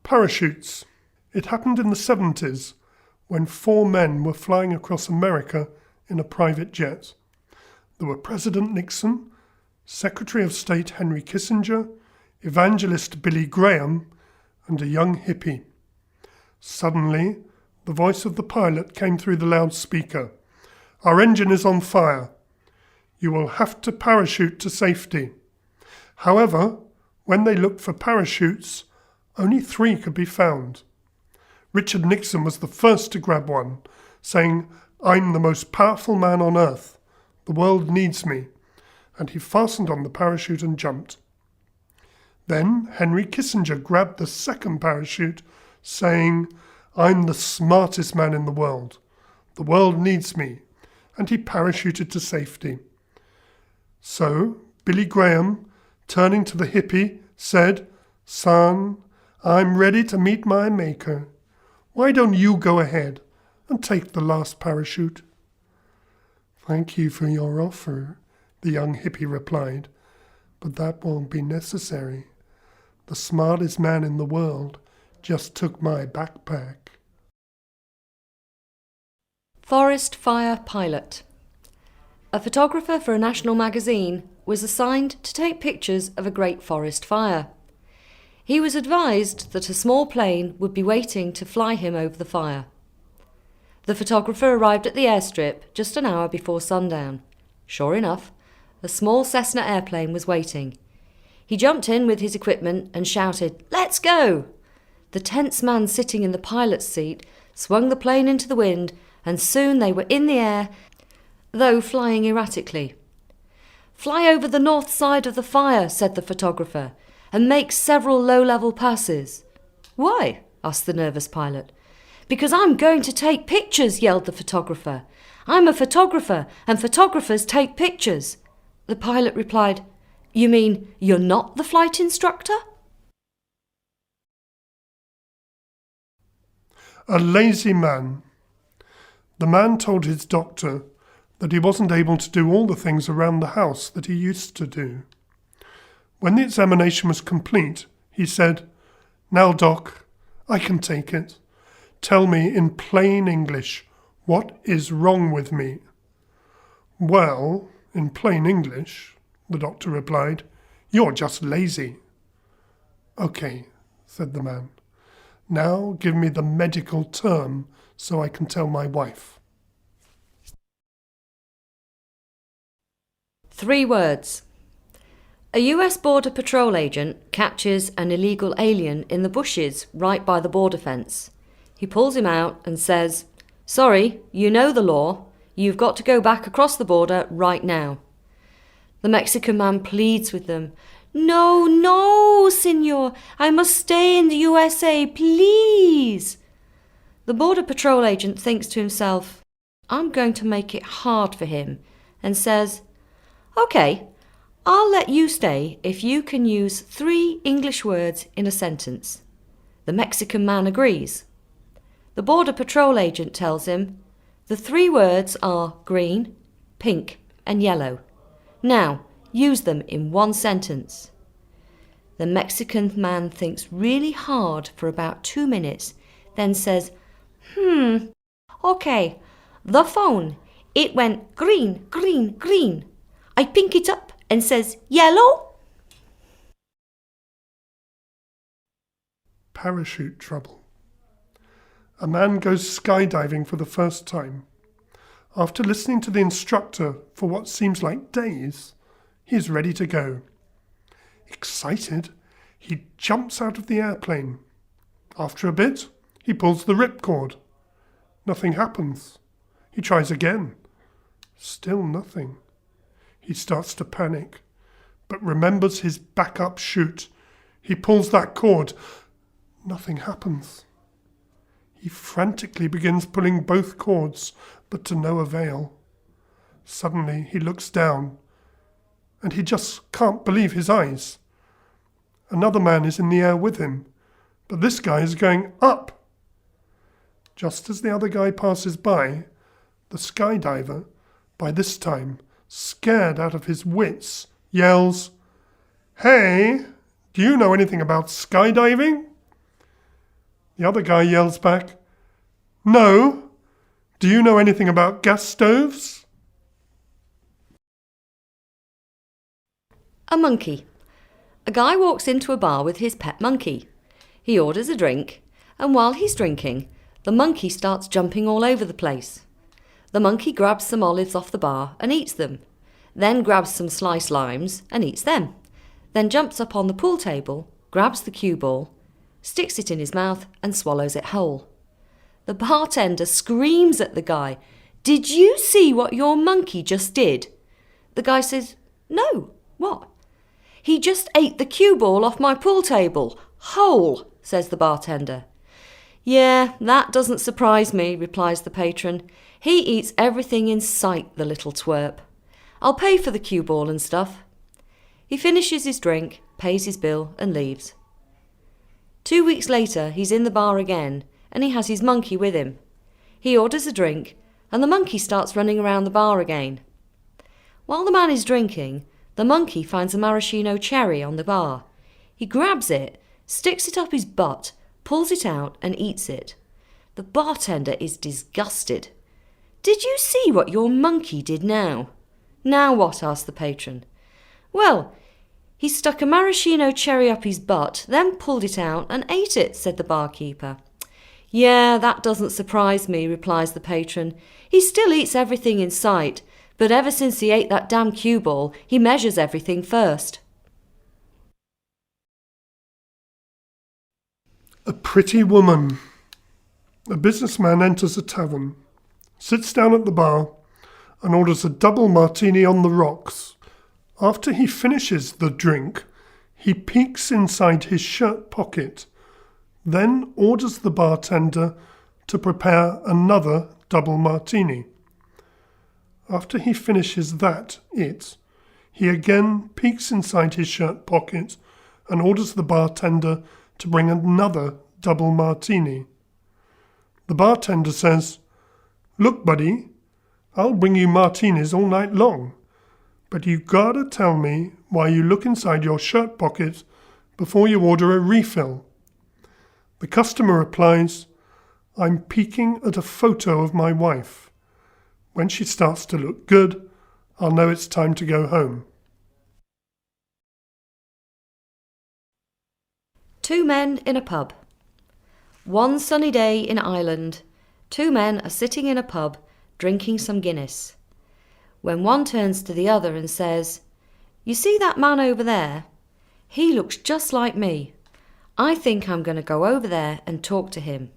Parachutes. It happened in the 70s when 4 men were flying across America in a private jet. There were President Nixon, Secretary of State Henry Kissinger, evangelist Billy Graham, and a young hippie. Suddenly, the voice of the pilot came through the loudspeaker. "Our engine is on fire. You will have to parachute to safety." However, when they looked for parachutes, only 3 could be found. Richard Nixon was the first to grab one, saying, "I'm the most powerful man on earth. The world needs me." And he fastened on the parachute and jumped. Then Henry Kissinger grabbed the second parachute, saying, "I'm the smartest man in the world. The world needs me." And he parachuted to safety. So Billy Graham, turning to the hippie, said, "Son, I'm ready to meet my maker. Why don't you go ahead and take the last parachute?" "Thank you for your offer," the young hippie replied, "but that won't be necessary. The smartest man in the world just took my backpack." Forest fire pilot. A photographer for a national magazine was assigned to take pictures of a great forest fire. He was advised that a small plane would be waiting to fly him over the fire. The photographer arrived at the airstrip just an hour before sundown. Sure enough, a small Cessna airplane was waiting. He jumped in with his equipment and shouted, "Let's go!" The tense man sitting in the pilot's seat swung the plane into the wind, and soon they were in the air, though flying erratically. "Fly over the north side of the fire," said the photographer, "and make several low-level passes." "Why?" asked the nervous pilot. "Because I'm going to take pictures," yelled the photographer. "I'm a photographer, and photographers take pictures." The pilot replied, "You mean you're not the flight instructor?" A lazy man. The man told his doctor that he wasn't able to do all the things around the house that he used to do. When the examination was complete, he said, "Now, Doc, I can take it. Tell me in plain English, what is wrong with me?" "Well, in plain English," the doctor replied, "you're just lazy." "Okay," said the man. "Now give me the medical term so I can tell my wife." 3 words. A US Border Patrol agent catches an illegal alien in the bushes right by the border fence. He pulls him out and says, "Sorry, you know the law. You've got to go back across the border right now." The Mexican man pleads with them. "No, no, senor. I must stay in the USA, please." The Border Patrol agent thinks to himself, "I'm going to make it hard for him," and says, "Okay, I'll let you stay if you can use 3 English words in a sentence." The Mexican man agrees. The Border Patrol agent tells him, "The 3 words are green, pink, and yellow. Now, use them in 1 sentence." The Mexican man thinks really hard for about 2 minutes, then says, "Okay, the phone, it went green, green, green. I pick it up and says yellow." Parachute trouble. A man goes skydiving for the first time. After listening to the instructor for what seems like days, he is ready to go. Excited, he jumps out of the airplane. After a bit, he pulls the ripcord. Nothing happens. He tries again. Still nothing. He starts to panic, but remembers his backup chute. He pulls that cord. Nothing happens. He frantically begins pulling both cords, but to no avail. Suddenly he looks down, and he just can't believe his eyes. Another man is in the air with him, but this guy is going up. Just as the other guy passes by, the skydiver, by this time scared out of his wits, yells, "Hey, do you know anything about skydiving?" The other guy yells back, "No! Do you know anything about gas stoves?" A monkey. A guy walks into a bar with his pet monkey. He orders a drink, and while he's drinking, the monkey starts jumping all over the place. The monkey grabs some olives off the bar and eats them, then grabs some sliced limes and eats them, then jumps up on the pool table, grabs the cue ball, sticks it in his mouth and swallows it whole. The bartender screams at the guy, "Did you see what your monkey just did?" The guy says, "No, what?" "He just ate the cue ball off my pool table, whole," says the bartender. "Yeah, that doesn't surprise me," replies the patron. "He eats everything in sight, the little twerp. I'll pay for the cue ball and stuff." He finishes his drink, pays his bill and leaves. 2 weeks later, he's in the bar again and he has his monkey with him. He orders a drink and the monkey starts running around the bar again. While the man is drinking, the monkey finds a maraschino cherry on the bar. He grabs it, sticks it up his butt, pulls it out and eats it. The bartender is disgusted. "Did you see what your monkey did now?" "Now what?" asked the patron. "Well, he stuck a maraschino cherry up his butt, then pulled it out and ate it," said the barkeeper. "Yeah, that doesn't surprise me," replies the patron. "He still eats everything in sight, but ever since he ate that damn cue ball, he measures everything first." A pretty woman. A businessman enters a tavern, sits down at the bar, and orders a double martini on the rocks. After he finishes the drink, he peeks inside his shirt pocket, then orders the bartender to prepare another double martini. After he finishes he again peeks inside his shirt pocket and orders the bartender to bring another double martini. The bartender says, "Look, buddy, I'll bring you martinis all night long, but you gotta tell me why you look inside your shirt pocket before you order a refill." The customer replies, "I'm peeking at a photo of my wife. When she starts to look good, I'll know it's time to go home." 2 men in a pub. One sunny day in Ireland, 2 men are sitting in a pub drinking some Guinness, when one turns to the other and says, "You see that man over there? He looks just like me. I think I'm going to go over there and talk to him."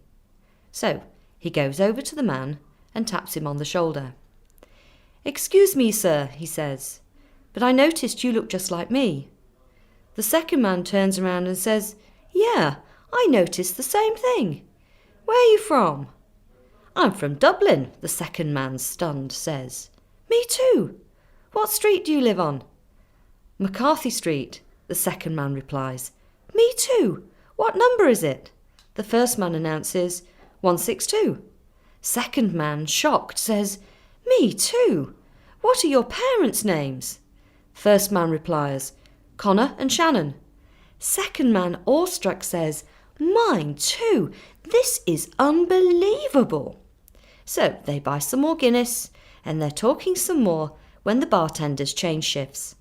So he goes over to the man and taps him on the shoulder. "Excuse me, sir," he says, "but I noticed you look just like me." The second man turns around and says, "Yeah, I noticed the same thing. Where are you from?" "I'm from Dublin," the second man, stunned, says. "Me too. What street do you live on?" "McCarthy Street," the second man replies. "Me too. What number is it?" The first man announces, 162. Second man, shocked, says, "Me too. What are your parents' names?" First man replies, "Connor and Shannon." Second man, awestruck, says, "Mine too. This is unbelievable." So they buy some more Guinness and they're talking some more when the bartenders change shifts.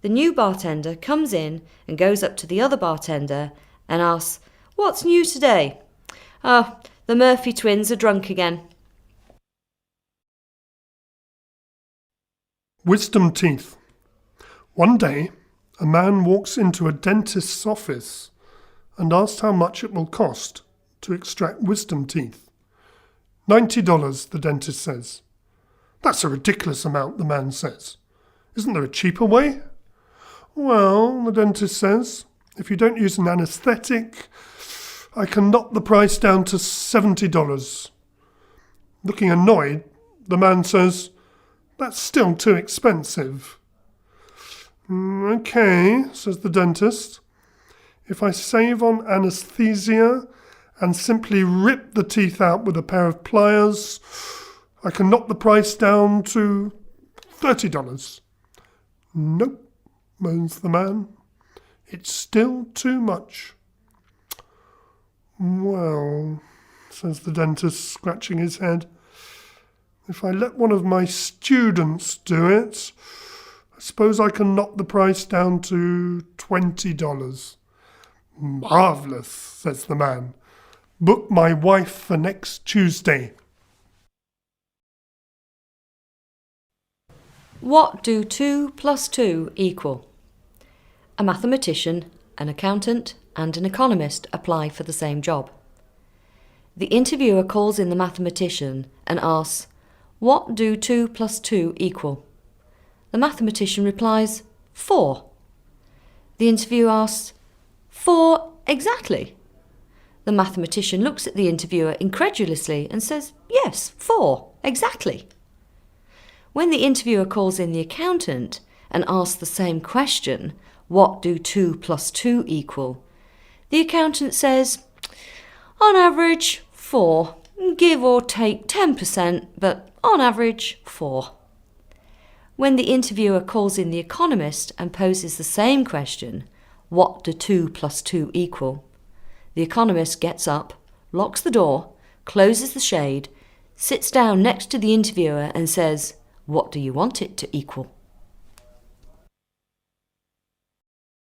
The new bartender comes in and goes up to the other bartender and asks, "What's new today?" "Oh, the Murphy twins are drunk again." Wisdom teeth. One day, a man walks into a dentist's office and asks how much it will cost to extract wisdom teeth. $90, the dentist says. "That's a ridiculous amount," the man says. "Isn't there a cheaper way?" "Well," the dentist says, "if you don't use an anaesthetic, I can knock the price down to $70. Looking annoyed, the man says, "That's still too expensive." "Okay," says the dentist. "If I save on anaesthesia and simply rip the teeth out with a pair of pliers, I can knock the price down to $30. "Nope," moans the man. "It's still too much." "Well," says the dentist, scratching his head. If I let one of my students do it, I suppose I can knock the price down to $20. Marvellous, says the man. Book my wife for next Tuesday. What do 2 plus 2 equal? A mathematician, an accountant, and an economist apply for the same job. The interviewer calls in the mathematician and asks, "What do 2 plus 2 equal?" The mathematician replies, 4. The interviewer asks, 4 exactly? The mathematician looks at the interviewer incredulously and says, "Yes, 4 exactly." When the interviewer calls in the accountant and asks the same question, "What do 2 plus 2 equal?" the accountant says, "On average, 4. Give or take 10%, but on average, 4. When the interviewer calls in the economist and poses the same question, "What do 2 plus 2 equal?" the economist gets up, locks the door, closes the shade, sits down next to the interviewer and says, "What do you want it to equal?"